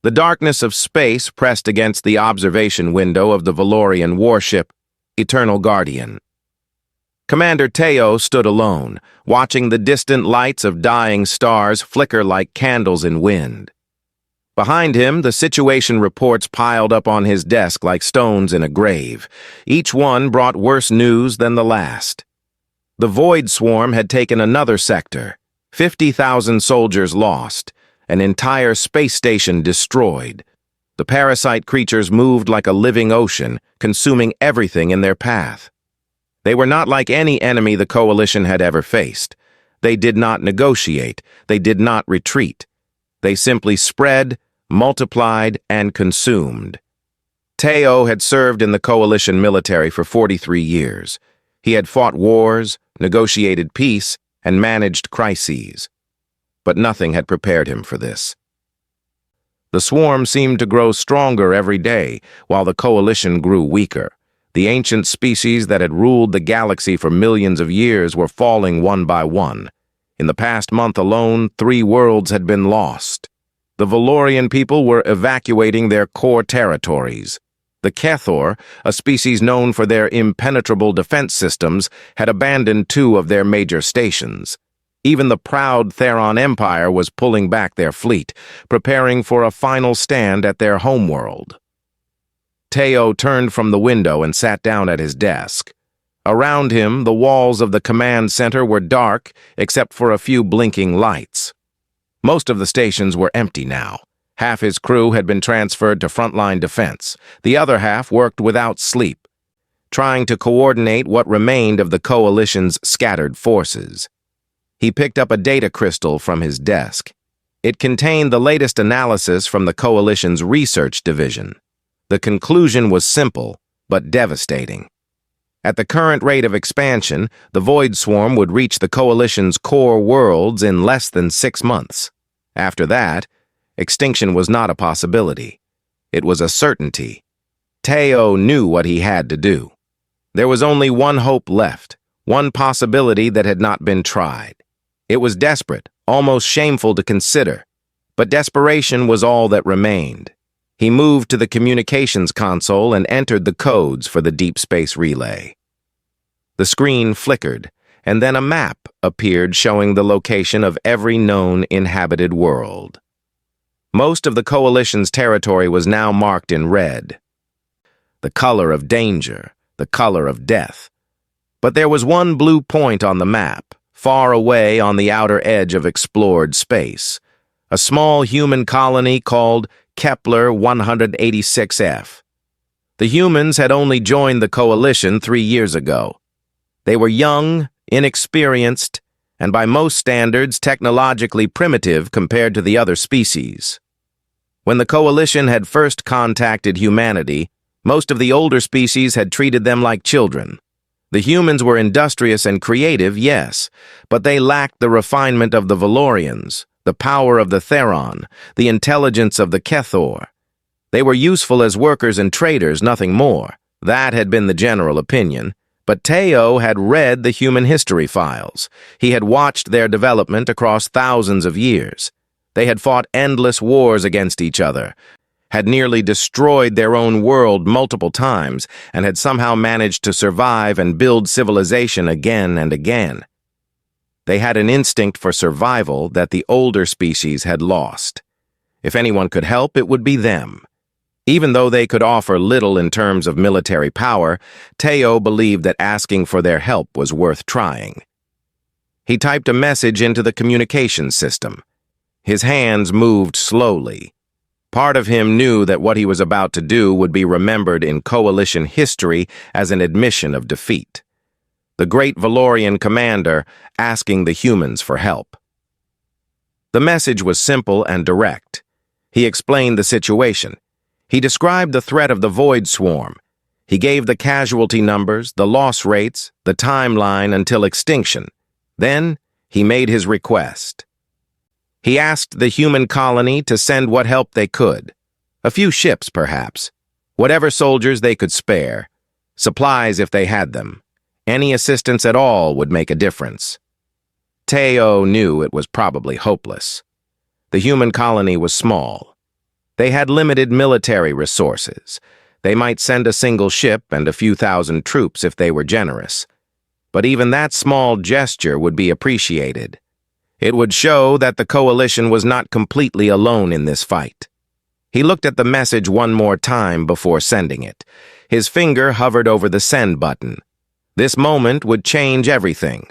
The darkness of space pressed against the observation window of the Valorian warship, Eternal Guardian. Commander Teo stood alone, watching the distant lights of dying stars flicker like candles in wind. Behind him, the situation reports piled up on his desk like stones in a grave. Each one brought worse news than the last. The Void Swarm had taken another sector, 50,000 soldiers lost, an entire space station destroyed. The parasite creatures moved like a living ocean, consuming everything in their path. They were not like any enemy the Coalition had ever faced. They did not negotiate. They did not retreat. They simply spread, multiplied, and consumed. Teo had served in the Coalition military for 43 years. He had fought wars, negotiated peace, and managed crises. But nothing had prepared him for this. The swarm seemed to grow stronger every day, while the Coalition grew weaker. The ancient species that had ruled the galaxy for millions of years were falling one by one. In the past month alone, 3 worlds had been lost. The Valorian people were evacuating their core territories. The Kethor, a species known for their impenetrable defense systems, had abandoned 2 of their major stations. Even the proud Theron Empire was pulling back their fleet, preparing for a final stand at their homeworld. Teo turned from the window and sat down at his desk. Around him, the walls of the command center were dark, except for a few blinking lights. Most of the stations were empty now. Half his crew had been transferred to frontline defense. The other half worked without sleep, trying to coordinate what remained of the Coalition's scattered forces. He picked up a data crystal from his desk. It contained the latest analysis from the Coalition's research division. The conclusion was simple, but devastating. At the current rate of expansion, the Void Swarm would reach the Coalition's core worlds in less than 6 months. After that, extinction was not a possibility. It was a certainty. Teo knew what he had to do. There was only one hope left, one possibility that had not been tried. It was desperate, almost shameful to consider, but desperation was all that remained. He moved to the communications console and entered the codes for the deep space relay. The screen flickered, and then a map appeared showing the location of every known inhabited world. Most of the Coalition's territory was now marked in red, the color of danger, the color of death. But there was one blue point on the map, far away on the outer edge of explored space, a small human colony called Kepler 186F. The humans had only joined the Coalition 3 years ago. They were young, inexperienced, and by most standards technologically primitive compared to the other species. When the Coalition had first contacted humanity, most of the older species had treated them like children. The humans were industrious and creative, yes, but they lacked the refinement of the Valorians, the power of the Theron, the intelligence of the Kethor. They were useful as workers and traders, nothing more. That had been the general opinion. But Teo had read the human history files. He had watched their development across thousands of years. They had fought endless wars against each other, had nearly destroyed their own world multiple times, and had somehow managed to survive and build civilization again and again. They had an instinct for survival that the older species had lost. If anyone could help, it would be them. Even though they could offer little in terms of military power, Teo believed that asking for their help was worth trying. He typed a message into the communications system. His hands moved slowly. Part of him knew that what he was about to do would be remembered in Coalition history as an admission of defeat. The great Valorian commander asking the humans for help. The message was simple and direct. He explained the situation. He described the threat of the Void Swarm. He gave the casualty numbers, the loss rates, the timeline until extinction. Then, he made his request. He asked the human colony to send what help they could. A few ships, perhaps. Whatever soldiers they could spare. Supplies if they had them. Any assistance at all would make a difference. Teo knew it was probably hopeless. The human colony was small. They had limited military resources. They might send a single ship and a few thousand troops if they were generous. But even that small gesture would be appreciated. It would show that the coalition was not completely alone in this fight. He looked at the message one more time before sending it. His finger hovered over the send button. This moment would change everything.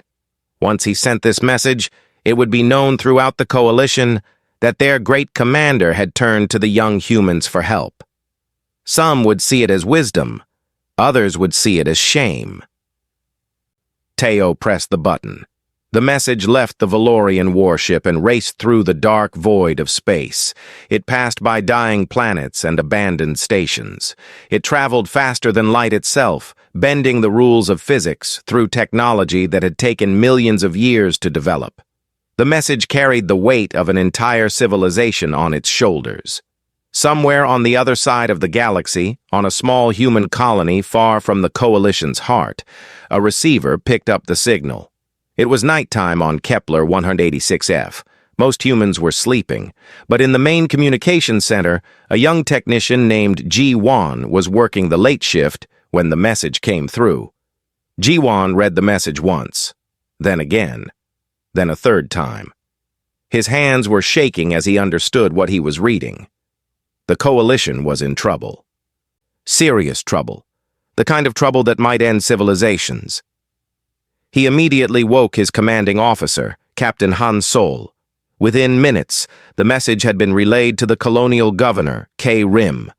Once he sent this message, it would be known throughout the coalition that their great commander had turned to the young humans for help. Some would see it as wisdom. Others would see it as shame. Teo pressed the button. The message left the Valorian warship and raced through the dark void of space. It passed by dying planets and abandoned stations. It traveled faster than light itself, bending the rules of physics through technology that had taken millions of years to develop. The message carried the weight of an entire civilization on its shoulders. Somewhere on the other side of the galaxy, on a small human colony far from the Coalition's heart, a receiver picked up the signal. It was nighttime on Kepler 186F. Most humans were sleeping, but in the main communications center, a young technician named Ji-Wan was working the late shift when the message came through. Ji-Wan read the message once, then again, then a third time. His hands were shaking as he understood what he was reading. The Coalition was in trouble. Serious trouble. The kind of trouble that might end civilizations. He immediately woke his commanding officer, Captain Han Sol. Within minutes, the message had been relayed to the colonial governor, K. Rim.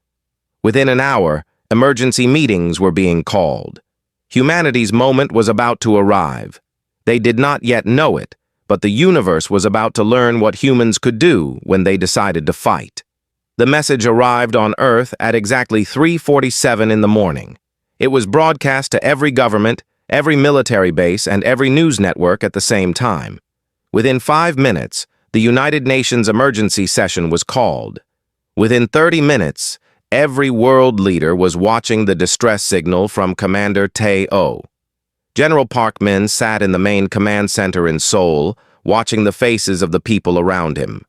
Within an hour, emergency meetings were being called. Humanity's moment was about to arrive. They did not yet know it, but the universe was about to learn what humans could do when they decided to fight. The message arrived on Earth at exactly 3:47 in the morning. It was broadcast to every government, every military base, and every news network at the same time. Within 5 minutes, the United Nations emergency session was called. Within 30 minutes, every world leader was watching the distress signal from Commander Teo. General Park Min sat in the main command center in Seoul, watching the faces of the people around him.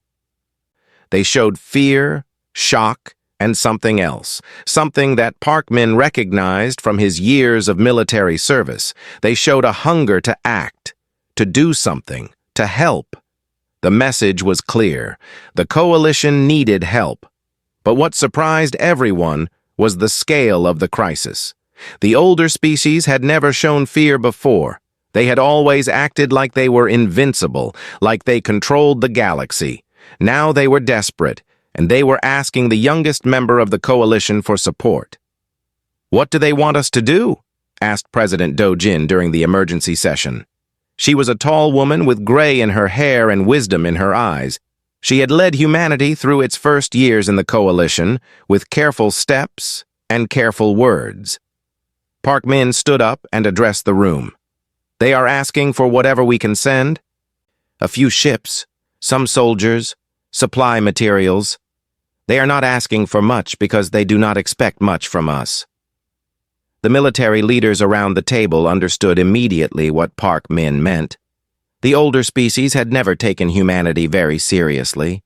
They showed fear, shock, and something else, something that Park Min recognized from his years of military service. They showed a hunger to act, to do something, to help. The message was clear. The coalition needed help. But what surprised everyone was the scale of the crisis. The older species had never shown fear before. They had always acted like they were invincible, like they controlled the galaxy. Now they were desperate, and they were asking the youngest member of the coalition for support. "What do they want us to do?" asked President Do-jin during the emergency session. She was a tall woman with gray in her hair and wisdom in her eyes. She had led humanity through its first years in the coalition with careful steps and careful words. Park Min stood up and addressed the room. "They are asking for whatever we can send. A few ships, some soldiers, supply materials. They are not asking for much because they do not expect much from us." The military leaders around the table understood immediately what Park Min meant. The older species had never taken humanity very seriously.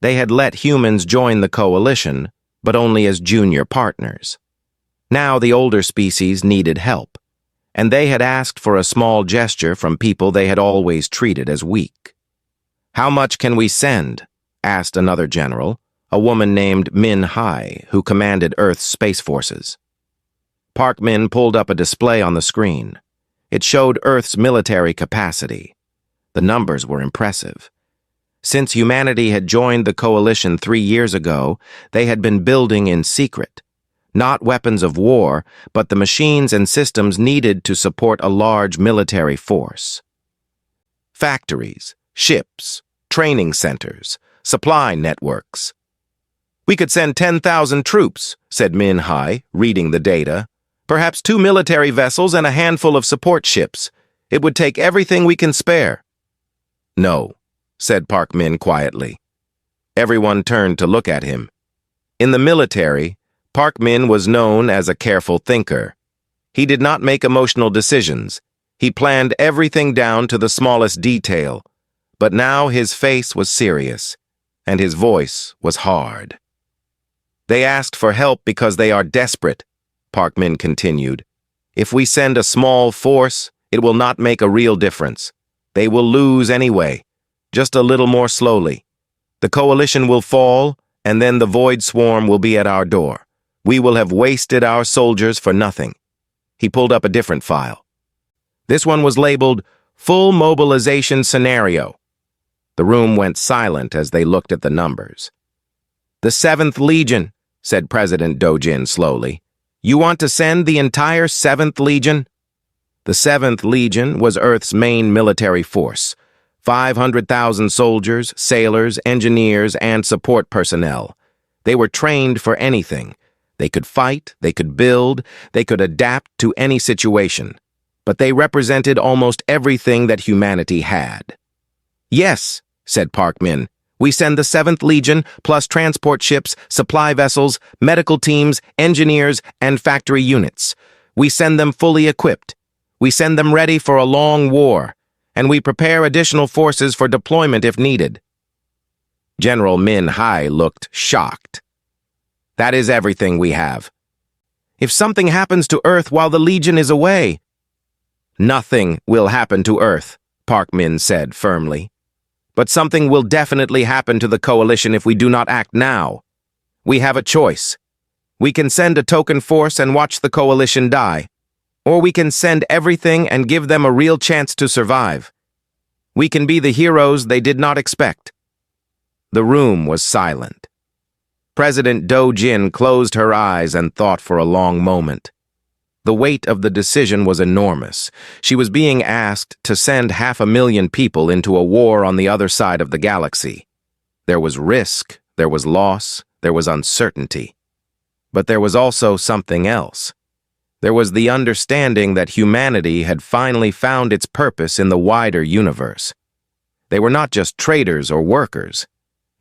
They had let humans join the coalition, but only as junior partners. Now the older species needed help, and they had asked for a small gesture from people they had always treated as weak. "How much can we send?" asked another general, a woman named Min Hai, who commanded Earth's space forces. Park Min pulled up a display on the screen. It showed Earth's military capacity. The numbers were impressive. Since humanity had joined the coalition 3 years ago, they had been building in secret. Not weapons of war, but the machines and systems needed to support a large military force. Factories, ships, training centers, supply networks. "We could send 10,000 troops, said Min Hai, reading the data. "Perhaps 2 military vessels and a handful of support ships. It would take everything we can spare." "No," said Park Min quietly. Everyone turned to look at him. In the military, Park Min was known as a careful thinker. He did not make emotional decisions. He planned everything down to the smallest detail. But now his face was serious, and his voice was hard. They asked for help because they are desperate, Park Min continued. If we send a small force, it will not make a real difference. They will lose anyway, just a little more slowly. The coalition will fall, and then the void swarm will be at our door. We will have wasted our soldiers for nothing. He pulled up a different file. This one was labeled Full Mobilization Scenario. The room went silent as they looked at the numbers. The 7th Legion, said President Dojin slowly. You want to send the entire 7th Legion? The 7th Legion was Earth's main military force. 500,000 soldiers, sailors, engineers, and support personnel. They were trained for anything. They could fight, they could build, they could adapt to any situation. But they represented almost everything that humanity had. Yes, said Park Min. We send the 7th Legion, plus transport ships, supply vessels, medical teams, engineers, and factory units. We send them fully equipped. We send them ready for a long war, and we prepare additional forces for deployment if needed. General Min Hai looked shocked. That is everything we have. If something happens to Earth while the Legion is away, nothing will happen to Earth, Park Min said firmly. But something will definitely happen to the coalition if we do not act now. We have a choice. We can send a token force and watch the coalition die, or we can send everything and give them a real chance to survive. We can be the heroes they did not expect. The room was silent. President Do-jin closed her eyes and thought for a long moment. The weight of the decision was enormous. She was being asked to send 500,000 people into a war on the other side of the galaxy. There was risk, there was loss, there was uncertainty. But there was also something else. There was the understanding that humanity had finally found its purpose in the wider universe. They were not just traders or workers.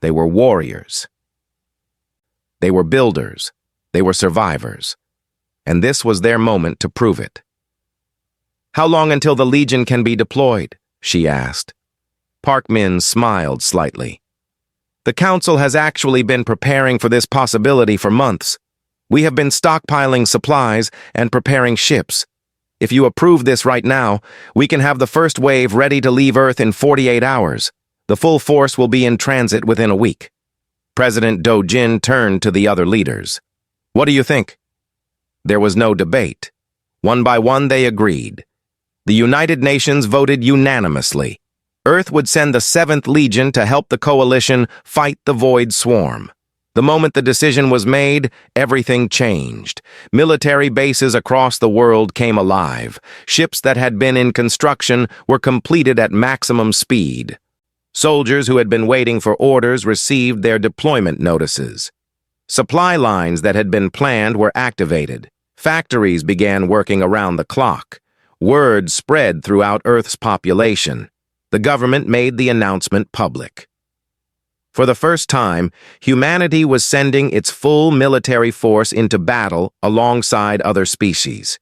They were warriors. They were builders. They were survivors. And this was their moment to prove it. How long until the Legion can be deployed? She asked. Park Min smiled slightly. The Council has actually been preparing for this possibility for months. We have been stockpiling supplies and preparing ships. If you approve this right now, we can have the first wave ready to leave Earth in 48 hours. The full force will be in transit within a week. President Do-jin turned to the other leaders. What do you think? There was no debate. One by one, they agreed. The United Nations voted unanimously. Earth would send the 7th Legion to help the coalition fight the Void Swarm. The moment the decision was made, everything changed. Military bases across the world came alive. Ships that had been in construction were completed at maximum speed. Soldiers who had been waiting for orders received their deployment notices. Supply lines that had been planned were activated. Factories began working around the clock. Word spread throughout Earth's population. The government made the announcement public. For the first time, humanity was sending its full military force into battle alongside other species.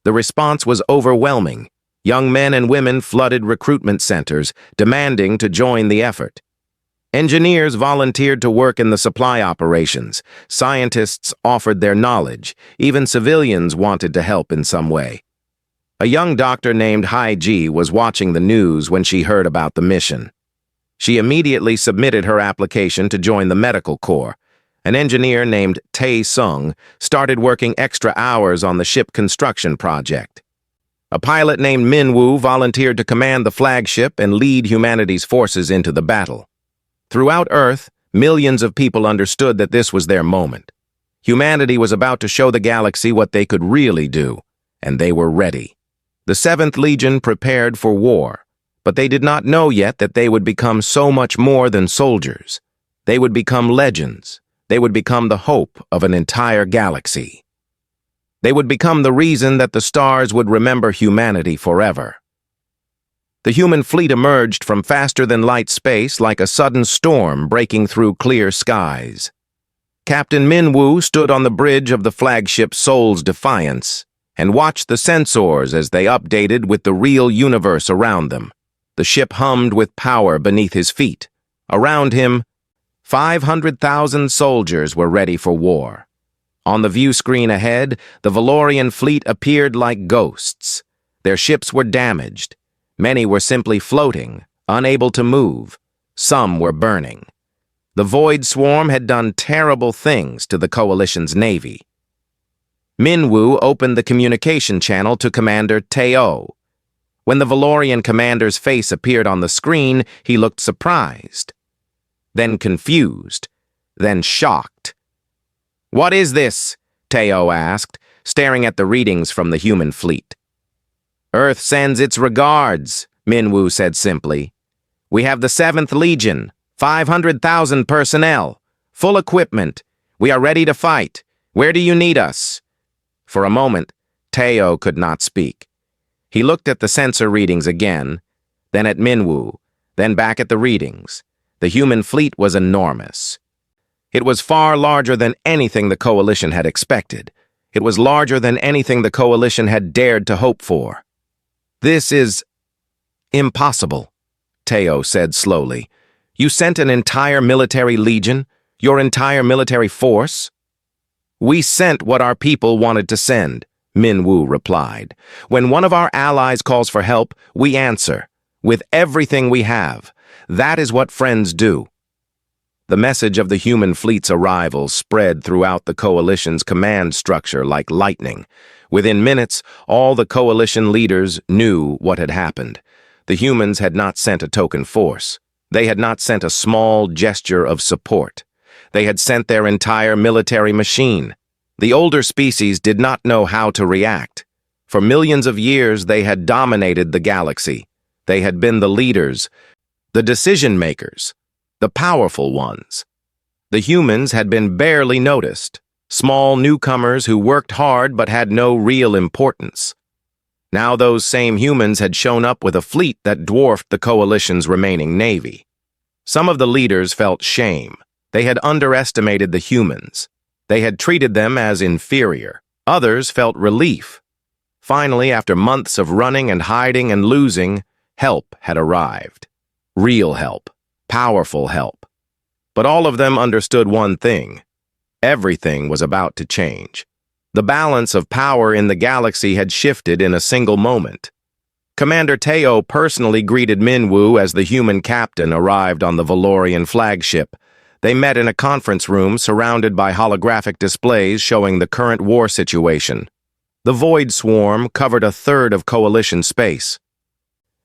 The response was overwhelming. Young men and women flooded recruitment centers, demanding to join the effort. Engineers volunteered to work in the supply operations. Scientists offered their knowledge. Even civilians wanted to help in some way. A young doctor named Hai-ji was watching the news when she heard about the mission. She immediately submitted her application to join the medical corps. An engineer named Tae-sung started working extra hours on the ship construction project. A pilot named Min-woo volunteered to command the flagship and lead humanity's forces into the battle. Throughout Earth, millions of people understood that this was their moment. Humanity was about to show the galaxy what they could really do, and they were ready. The 7th Legion prepared for war, but they did not know yet that they would become so much more than soldiers. They would become legends. They would become the hope of an entire galaxy. They would become the reason that the stars would remember humanity forever. The human fleet emerged from faster-than-light space like a sudden storm breaking through clear skies. Captain Min-woo stood on the bridge of the flagship Seoul's Defiance and watched the sensors as they updated with the real universe around them. The ship hummed with power beneath his feet. Around him, 500,000 soldiers were ready for war. On the view screen ahead, the Valorian fleet appeared like ghosts. Their ships were damaged. Many were simply floating, unable to move. Some were burning. The Void Swarm had done terrible things to the Coalition's navy. Minwu opened the communication channel to Commander Teo. When the Valorian commander's face appeared on the screen, he looked surprised, then confused, then shocked. "What is this?" Teo asked, staring at the readings from the human fleet. "Earth sends its regards," Minwu said simply. "We have the 7th Legion, 500,000 personnel, full equipment. We are ready to fight. Where do you need us?" For a moment, Teo could not speak. He looked at the sensor readings again, then at Minwu, then back at the readings. The human fleet was enormous. It was far larger than anything the Coalition had expected. It was larger than anything the Coalition had dared to hope for. "This is impossible," Teo said slowly. "You sent an entire military legion, your entire military force?" "We sent what our people wanted to send," Minwu replied. "When one of our allies calls for help, we answer, with everything we have. That is what friends do." The message of the human fleet's arrival spread throughout the Coalition's command structure like lightning. Within minutes, all the Coalition leaders knew what had happened. The humans had not sent a token force. They had not sent a small gesture of support. They had sent their entire military machine. The older species did not know how to react. For millions of years, they had dominated the galaxy. They had been the leaders, the decision-makers, the powerful ones. The humans had been barely noticed, small newcomers who worked hard but had no real importance. Now those same humans had shown up with a fleet that dwarfed the Coalition's remaining navy. Some of the leaders felt shame. They had underestimated the humans. They had treated them as inferior. Others felt relief. Finally, after months of running and hiding and losing, help had arrived. Real help. Powerful help. But all of them understood one thing. Everything was about to change. The balance of power in the galaxy had shifted in a single moment. Commander Teo personally greeted Minwu as the human captain arrived on the Valorian flagship. They met in a conference room surrounded by holographic displays showing the current war situation. The Void Swarm covered a third of Coalition space.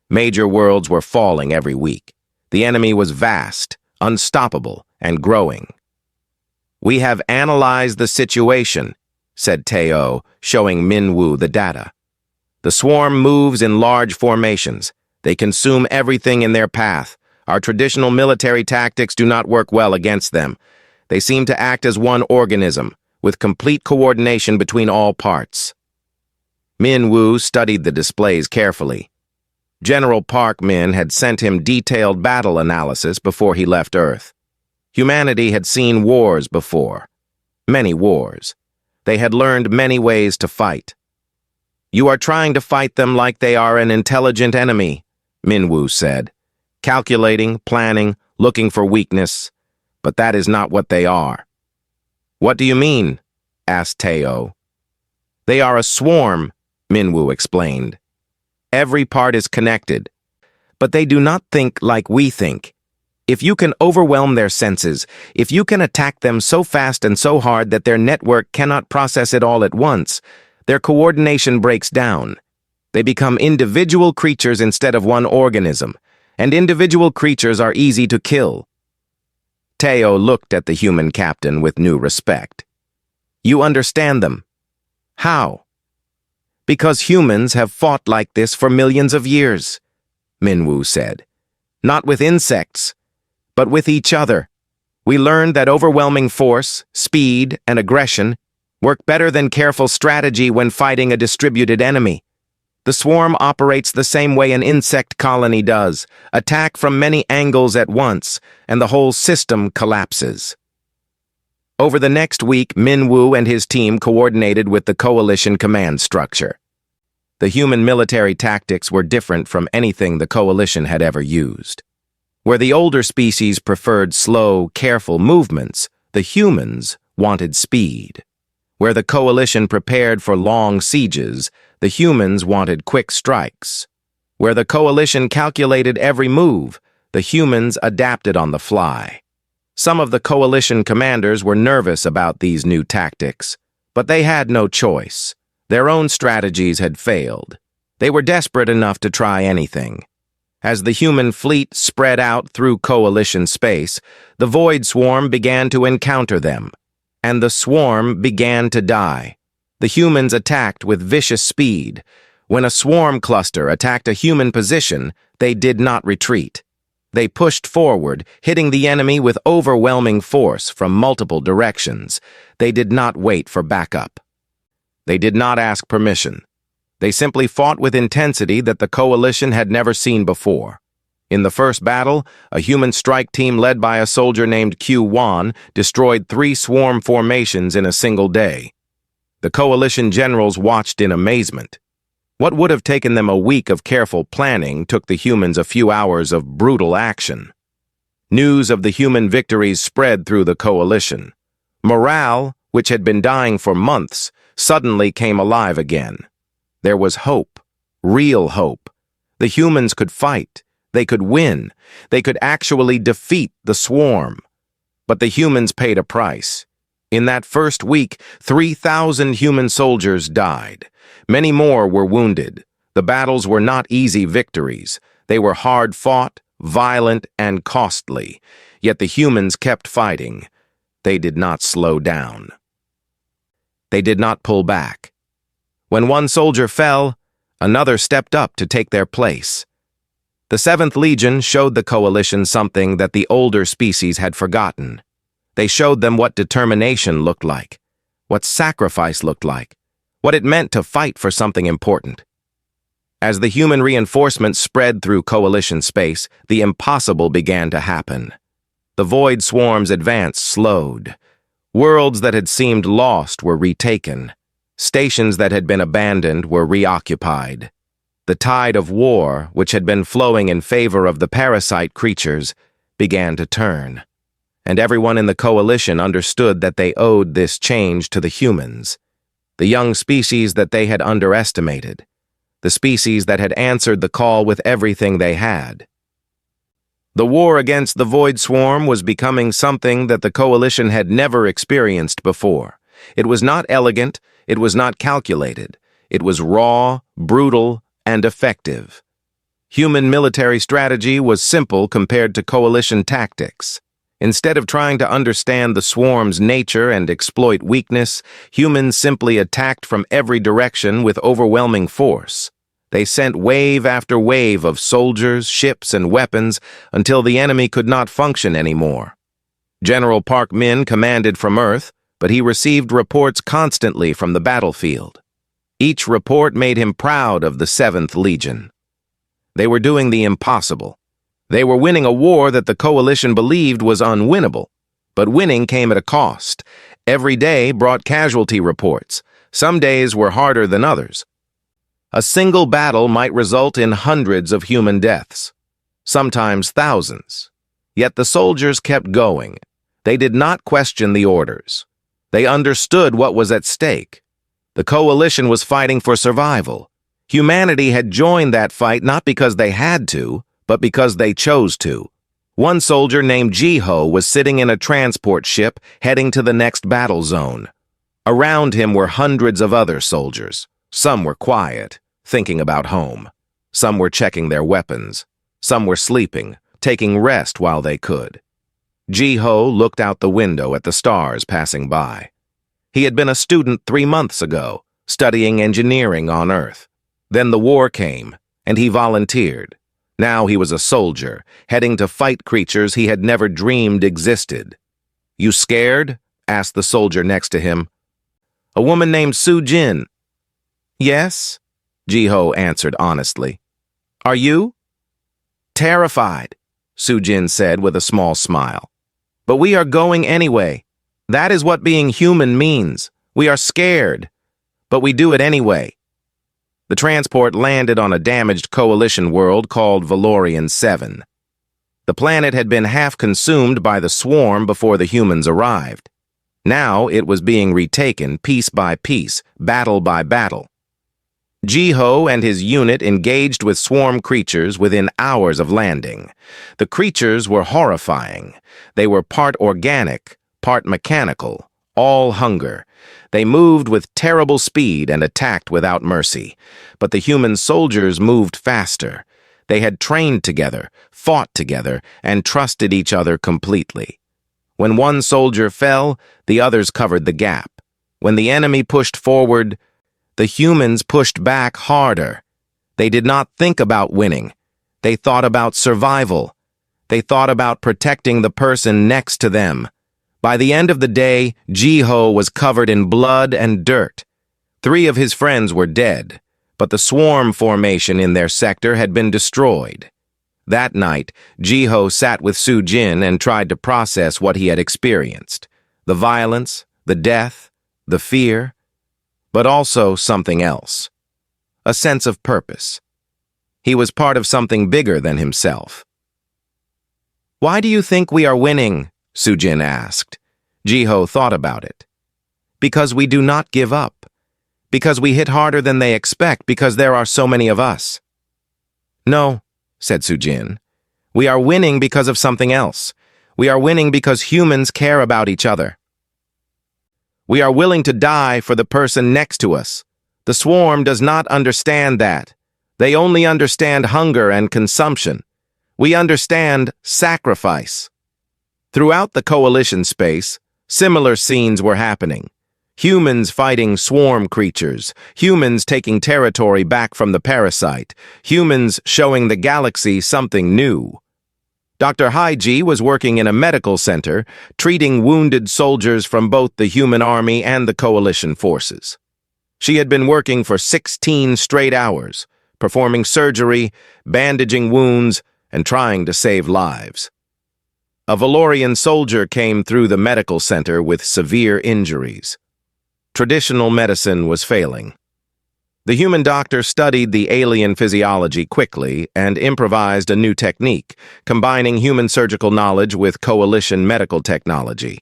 Major worlds were falling every week. The enemy was vast, unstoppable, and growing. "We have analyzed the situation," said Teo, showing Minwu the data. "The swarm moves in large formations. They consume everything in their path. Our traditional military tactics do not work well against them. They seem to act as one organism, with complete coordination between all parts." Minwu studied the displays carefully. General Park Min had sent him detailed battle analysis before he left Earth. Humanity had seen wars before. Many wars. They had learned many ways to fight. "You are trying to fight them like they are an intelligent enemy," Minwu said. "Calculating, planning, looking for weakness. But that is not what they are." "What do you mean?" asked Teo. "They are a swarm," Minwu explained. "Every part is connected. But they do not think like we think. If you can overwhelm their senses, if you can attack them so fast and so hard that their network cannot process it all at once, their coordination breaks down. They become individual creatures instead of one organism, and individual creatures are easy to kill." Teo looked at the human captain with new respect. "You understand them. How?" "Because humans have fought like this for millions of years," Minwu said. "Not with insects, but with each other. We learned that overwhelming force, speed, and aggression work better than careful strategy when fighting a distributed enemy. The swarm operates the same way an insect colony does, attack from many angles at once, and the whole system collapses." Over the next week, Minwu and his team coordinated with the Coalition command structure. The human military tactics were different from anything the Coalition had ever used. Where the older species preferred slow, careful movements, the humans wanted speed. Where the coalition prepared for long sieges, the humans wanted quick strikes. Where the coalition calculated every move, the humans adapted on the fly. Some of the coalition commanders were nervous about these new tactics, but they had no choice. Their own strategies had failed. They were desperate enough to try anything. As the human fleet spread out through coalition space, the Void Swarm began to encounter them, and the swarm began to die. The humans attacked with vicious speed. When a swarm cluster attacked a human position, they did not retreat. They pushed forward, hitting the enemy with overwhelming force from multiple directions. They did not wait for backup. They did not ask permission. They simply fought with intensity that the coalition had never seen before. In the first battle, a human strike team led by a soldier named Q1 destroyed 3 swarm formations in a single day. The coalition generals watched in amazement. What would have taken them a week of careful planning took the humans a few hours of brutal action. News of the human victories spread through the coalition. Morale, which had been dying for months, suddenly came alive again. There was hope, real hope. The humans could fight. They could win. They could actually defeat the swarm. But the humans paid a price. In that first week, 3,000 human soldiers died. Many more were wounded. The battles were not easy victories. They were hard-fought, violent, and costly. Yet the humans kept fighting. They did not slow down. They did not pull back. When one soldier fell, another stepped up to take their place. The 7th Legion showed the coalition something that the older species had forgotten. They showed them what determination looked like, what sacrifice looked like, what it meant to fight for something important. As the human reinforcements spread through coalition space, the impossible began to happen. The Void Swarm's advance slowed. Worlds that had seemed lost were retaken. Stations that had been abandoned were reoccupied. The tide of war, which had been flowing in favor of the parasite creatures, began to turn. And everyone in the coalition understood that they owed this change to the humans, the young species that they had underestimated, the species that had answered the call with everything they had. The war against the Void Swarm was becoming something that the coalition had never experienced before. It was not elegant, it was not calculated. It was raw, brutal, and effective. Human military strategy was simple compared to coalition tactics. Instead of trying to understand the swarm's nature and exploit weakness, humans simply attacked from every direction with overwhelming force. They sent wave after wave of soldiers, ships, and weapons until the enemy could not function anymore. General Park Min commanded from Earth, but he received reports constantly from the battlefield. Each report made him proud of the 7th Legion. They were doing the impossible. They were winning a war that the coalition believed was unwinnable, but winning came at a cost. Every day brought casualty reports. Some days were harder than others. A single battle might result in hundreds of human deaths, sometimes thousands. Yet the soldiers kept going. They did not question the orders. They understood what was at stake. The coalition was fighting for survival. Humanity had joined that fight not because they had to, but because they chose to. One soldier named Jiho was sitting in a transport ship heading to the next battle zone. Around him were hundreds of other soldiers. Some were quiet, thinking about home. Some were checking their weapons. Some were sleeping, taking rest while they could. Jiho looked out the window at the stars passing by. He had been a student 3 months ago, studying engineering on Earth. Then the war came, and he volunteered. Now he was a soldier, heading to fight creatures he had never dreamed existed. "You scared?" asked the soldier next to him. "A woman named Su-Jin." "Yes," Jiho answered honestly. "Are you?" "Terrified," Su-Jin said with a small smile. "But we are going anyway. That is what being human means. We are scared, but we do it anyway." The transport landed on a damaged coalition world called Valorian 7. The planet had been half consumed by the swarm before the humans arrived. Now it was being retaken piece by piece, battle by battle. Jiho and his unit engaged with swarm creatures within hours of landing. The creatures were horrifying. They were part organic, part mechanical, all hunger. They moved with terrible speed and attacked without mercy. But the human soldiers moved faster. They had trained together, fought together, and trusted each other completely. When one soldier fell, the others covered the gap. When the enemy pushed forward, the humans pushed back harder. They did not think about winning. They thought about survival. They thought about protecting the person next to them. By the end of the day, Jiho was covered in blood and dirt. 3 of his friends were dead, but the swarm formation in their sector had been destroyed. That night, Jiho sat with Sujin and tried to process what he had experienced. The violence, the death, the fear, but also something else. A sense of purpose. He was part of something bigger than himself. "Why do you think we are winning?" Sujin asked. Jiho thought about it. "Because we do not give up. Because we hit harder than they expect, because there are so many of us." "No," said Sujin. "We are winning because of something else. We are winning because humans care about each other. We are willing to die for the person next to us. The swarm does not understand that. They only understand hunger and consumption. We understand sacrifice." Throughout the coalition space, similar scenes were happening. Humans fighting swarm creatures, humans taking territory back from the parasite, humans showing the galaxy something new. Dr. Haiji was working in a medical center, treating wounded soldiers from both the human army and the coalition forces. She had been working for 16 straight hours, performing surgery, bandaging wounds, and trying to save lives. A Valorian soldier came through the medical center with severe injuries. Traditional medicine was failing. The human doctor studied the alien physiology quickly and improvised a new technique, combining human surgical knowledge with coalition medical technology.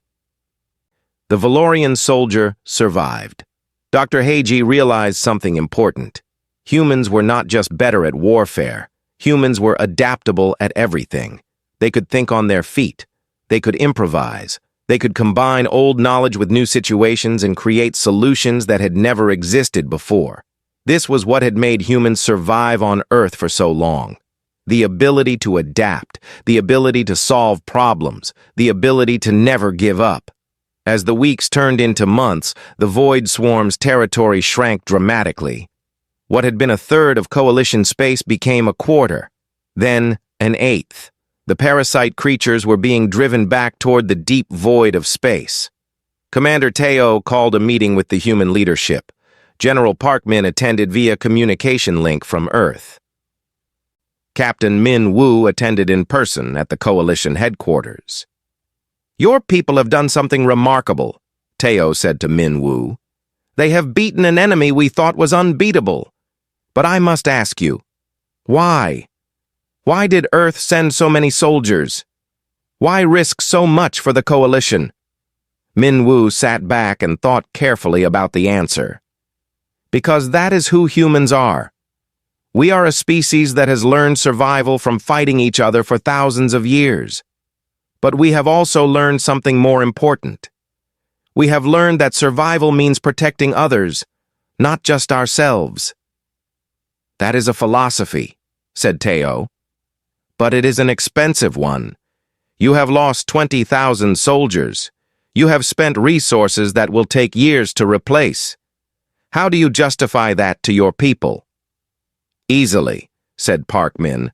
The Valorian soldier survived. Dr. Haiji realized something important. Humans were not just better at warfare. Humans were adaptable at everything. They could think on their feet. They could improvise. They could combine old knowledge with new situations and create solutions that had never existed before. This was what had made humans survive on Earth for so long. The ability to adapt, the ability to solve problems, the ability to never give up. As the weeks turned into months, the Void Swarm's territory shrank dramatically. What had been a third of coalition space became a quarter, then an eighth. The parasite creatures were being driven back toward the deep void of space. Commander Teo called a meeting with the human leadership. General Parkmin attended via communication link from Earth. Captain Min Wu attended in person at the coalition headquarters. "Your people have done something remarkable," Teo said to Min Wu. "They have beaten an enemy we thought was unbeatable. But I must ask you, why? Why did Earth send so many soldiers? Why risk so much for the coalition?" Min Wu sat back and thought carefully about the answer. "Because that is who humans are. We are a species that has learned survival from fighting each other for thousands of years. But we have also learned something more important. We have learned that survival means protecting others, not just ourselves." "That is a philosophy," said Teo. "But it is an expensive one. You have lost 20,000 soldiers. You have spent resources that will take years to replace. How do you justify that to your people?" "Easily," said Parkmin,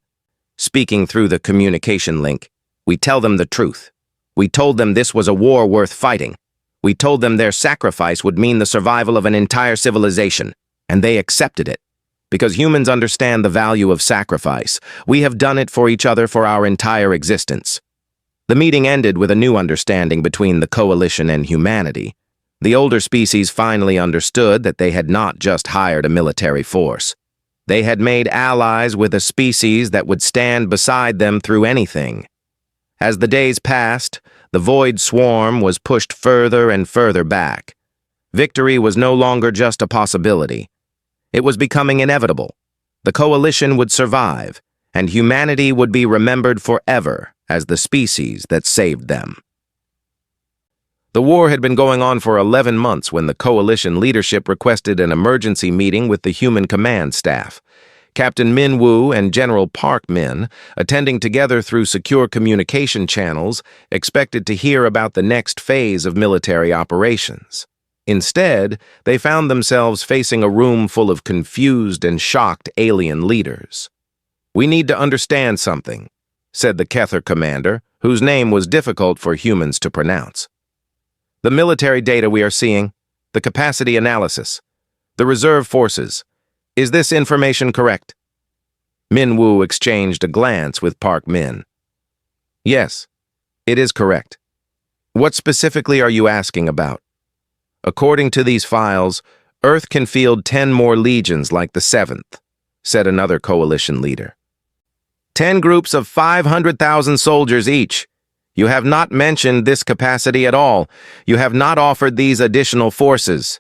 speaking through the communication link. "We tell them the truth. We told them this was a war worth fighting. We told them their sacrifice would mean the survival of an entire civilization, and they accepted it. Because humans understand the value of sacrifice. We have done it for each other for our entire existence." The meeting ended with a new understanding between the coalition and humanity. The older species finally understood that they had not just hired a military force. They had made allies with a species that would stand beside them through anything. As the days passed, the void swarm was pushed further and further back. Victory was no longer just a possibility. It was becoming inevitable. The coalition would survive, and humanity would be remembered forever as the species that saved them. The war had been going on for 11 months when the coalition leadership requested an emergency meeting with the human command staff. Captain Min Woo and General Park Min, attending together through secure communication channels, expected to hear about the next phase of military operations. Instead, they found themselves facing a room full of confused and shocked alien leaders. "We need to understand something," said the Kether commander, whose name was difficult for humans to pronounce. "The military data we are seeing, the capacity analysis, the reserve forces, is this information correct?" Min Woo exchanged a glance with Park Min. "Yes, it is correct. What specifically are you asking about?" "According to these files, Earth can field 10 more legions like the 7th, said another coalition leader. 10 groups of 500,000 soldiers each. You have not mentioned this capacity at all. You have not offered these additional forces."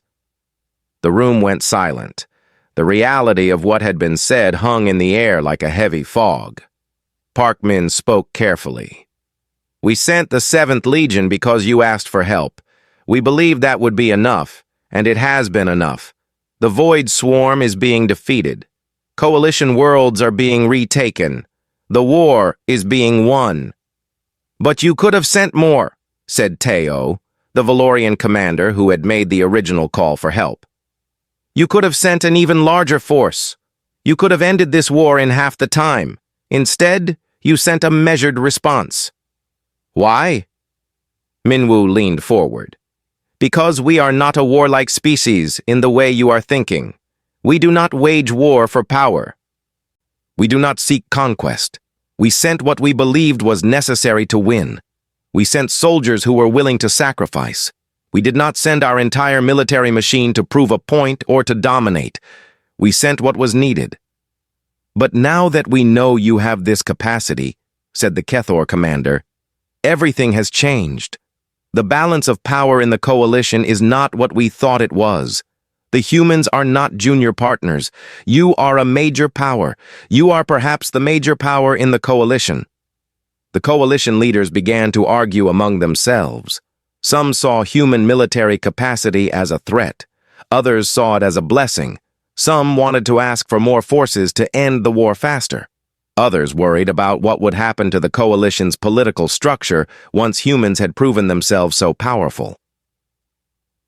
The room went silent. The reality of what had been said hung in the air like a heavy fog. Park Min spoke carefully. "We sent the 7th Legion because you asked for help. We believed that would be enough, and it has been enough. The Void Swarm is being defeated. Coalition worlds are being retaken. The war is being won." "But you could have sent more," said Teo, the Valorian commander who had made the original call for help. "You could have sent an even larger force. You could have ended this war in half the time. Instead, you sent a measured response." "Why?" Minwoo leaned forward. "Because we are not a warlike species in the way you are thinking. We do not wage war for power. We do not seek conquest. We sent what we believed was necessary to win. We sent soldiers who were willing to sacrifice. We did not send our entire military machine to prove a point or to dominate. We sent what was needed." "But now that we know you have this capacity," said the Kethor commander, "everything has changed. The balance of power in the coalition is not what we thought it was. The humans are not junior partners. You are a major power. You are perhaps the major power in the coalition." The coalition leaders began to argue among themselves. Some saw human military capacity as a threat. Others saw it as a blessing. Some wanted to ask for more forces to end the war faster. Others worried about what would happen to the coalition's political structure once humans had proven themselves so powerful.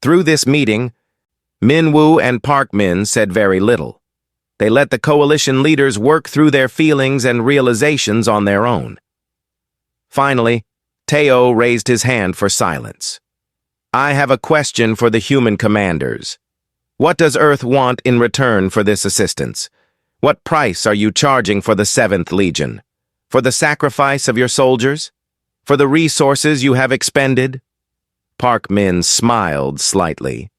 Through this meeting, Min Woo and Park Min said very little. They let the coalition leaders work through their feelings and realizations on their own. Finally, Teo raised his hand for silence. "I have a question for the human commanders. What does Earth want in return for this assistance? What price are you charging for the 7th Legion? For the sacrifice of your soldiers? For the resources you have expended?" Park Min smiled slightly.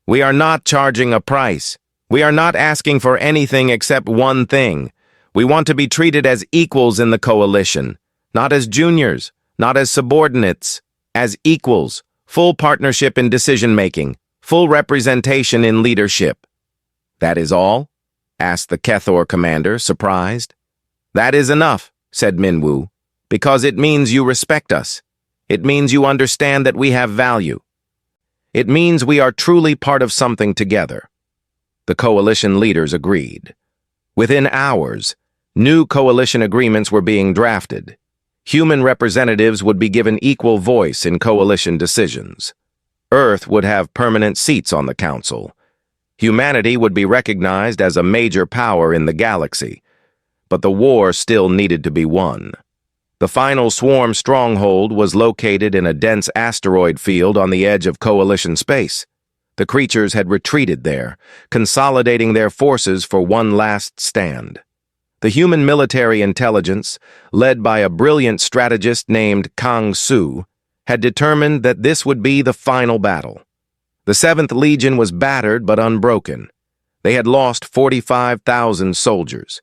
"We are not charging a price. We are not asking for anything except one thing. We want to be treated as equals in the coalition, not as juniors, not as subordinates, as equals, full partnership in decision-making, full representation in leadership." "That is all?" asked the Kethor commander, surprised. "That is enough," said Minwoo, "because it means you respect us. It means you understand that we have value. It means we are truly part of something together." The coalition leaders agreed. Within hours, new coalition agreements were being drafted. Human representatives would be given equal voice in coalition decisions. Earth would have permanent seats on the council. Humanity would be recognized as a major power in the galaxy. But the war still needed to be won. The final swarm stronghold was located in a dense asteroid field on the edge of coalition space. The creatures had retreated there, consolidating their forces for one last stand. The human military intelligence, led by a brilliant strategist named Kang Su, had determined that this would be the final battle. The 7th Legion was battered but unbroken. They had lost 45,000 soldiers.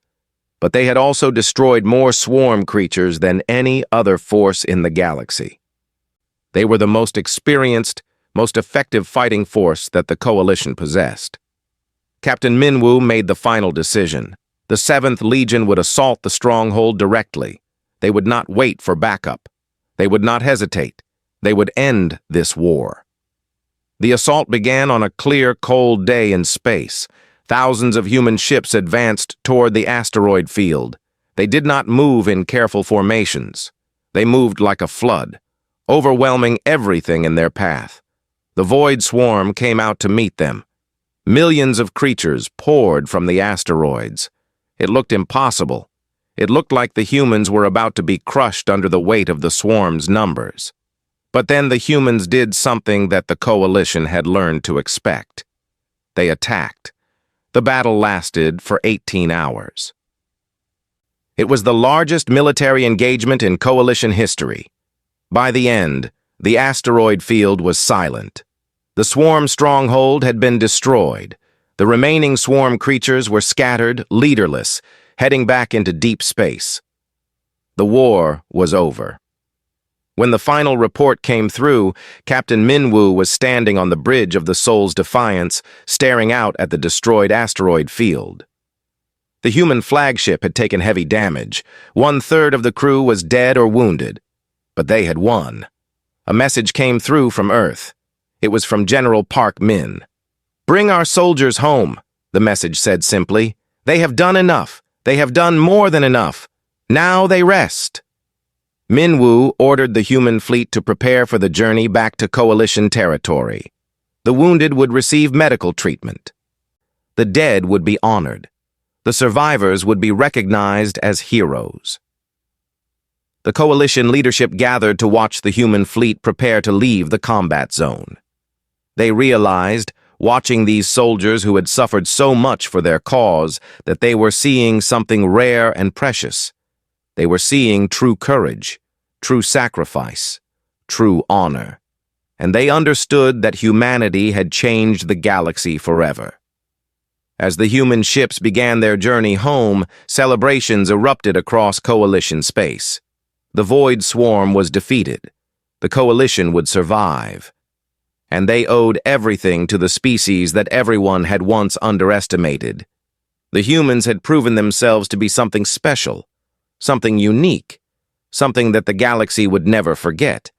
but they had also destroyed more swarm creatures than any other force in the galaxy. They were the most experienced, most effective fighting force that the Coalition possessed. Captain Minwoo made the final decision. The 7th Legion would assault the stronghold directly. They would not wait for backup. They would not hesitate. They would end this war. The assault began on a clear, cold day in space. Thousands of human ships advanced toward the asteroid field. They did not move in careful formations. They moved like a flood, overwhelming everything in their path. The Void Swarm came out to meet them. Millions of creatures poured from the asteroids. It looked impossible. It looked like the humans were about to be crushed under the weight of the swarm's numbers. But then the humans did something that the Coalition had learned to expect. They attacked. The battle lasted for 18 hours. It was the largest military engagement in Coalition history. By the end, the asteroid field was silent. The swarm stronghold had been destroyed. The remaining swarm creatures were scattered, leaderless, heading back into deep space. The war was over. When the final report came through, Captain Minwoo was standing on the bridge of the Soul's Defiance, staring out at the destroyed asteroid field. The human flagship had taken heavy damage. 1/3 of the crew was dead or wounded. But they had won. A message came through from Earth. It was from General Park Min. "Bring our soldiers home," the message said simply. "They have done enough. They have done more than enough. Now they rest." Minwoo ordered the human fleet to prepare for the journey back to Coalition territory. The wounded would receive medical treatment. The dead would be honored. The survivors would be recognized as heroes. The Coalition leadership gathered to watch the human fleet prepare to leave the combat zone. They realized, watching these soldiers who had suffered so much for their cause, that they were seeing something rare and precious. They were seeing true courage, true sacrifice, true honor. And they understood that humanity had changed the galaxy forever. As the human ships began their journey home, celebrations erupted across Coalition space. The Void Swarm was defeated. The Coalition would survive. And they owed everything to the species that everyone had once underestimated. The humans had proven themselves to be something special, something unique, something that the galaxy would never forget.